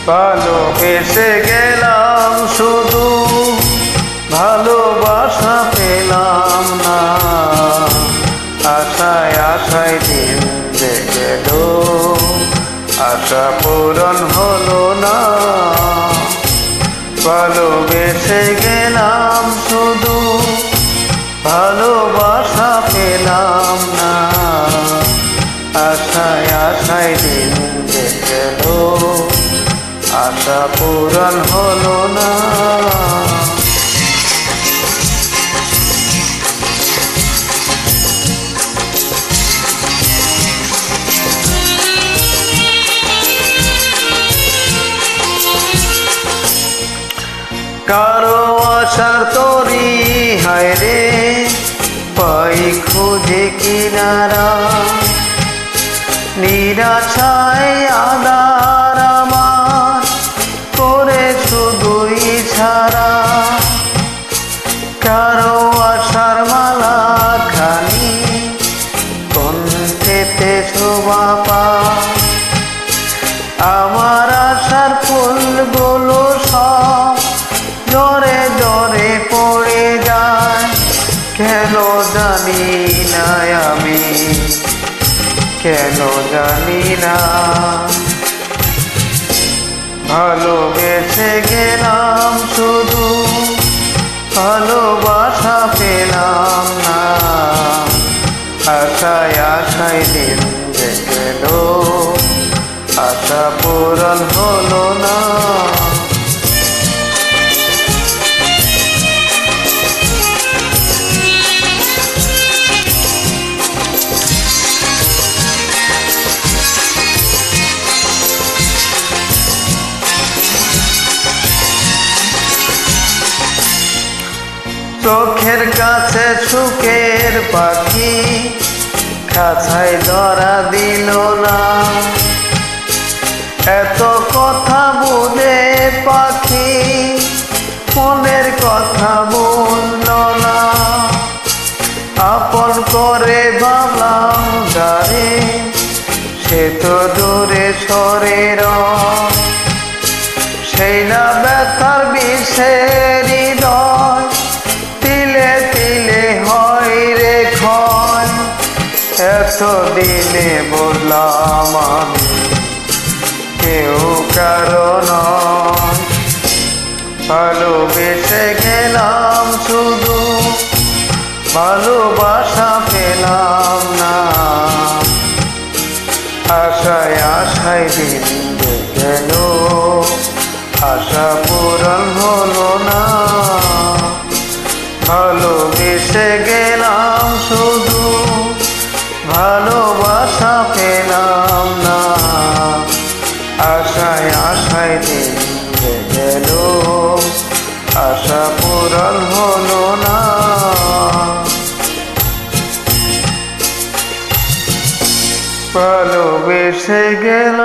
ভালোবেসে গেলাম শুধু, ভালোবাসা পেলাম না। আশায় আশায় দিন যে গেল, আশা পূরণ হলো না। ভালোবেসে গেলাম শুধু, ভালোবাসা পেলাম না। আশায় আশায় দিন যে গেল, আশা পূরণ হলো না। কারো আশার তরি হায় রে, পাই খুঁজে কিনারা। নিরাশায় আধার আমার করে শুধুই ছাড়া। কারো আশার মালা খানি কণ্ঠেতে শোভা পায়। আমার আশার ফুলগুলো সব জরে জরে পড়ে যায়। কেন জানি না আমি, কেন জানি না। ভালোবেসে গেলাম শুধু, ভালোবাসা পেলাম না। আশায় আশায় দিন যে গেল, আশা পূরণ হলো না। চোখের কাছে সুখের পাখি খাঁচায় ধরা দিল না। এত কথা বুঝে পাখি মনের কথা বলল না। আপন করে ভাবলাম যারে, সে তো দূরে সরে রয়। সেই না ব্যথার বিষের হৃদয়, তিলে তিলে হয় রে ক্ষয়। এতদিনে বললাম আমি কেউ কারো নয়। ভালোবেসে গেলাম শুধু, ভালোবাসা পেলাম না। আশায় আশায় দিন যে গেল, আশা পূরণ হলো না। ভালোবেসে গেলাম শুধু, ভালোবাসা পেলাম না। আশায় আশায় দিন যে গেল, আশা পূরণ হলো না। ভালোবেসে গেলাম।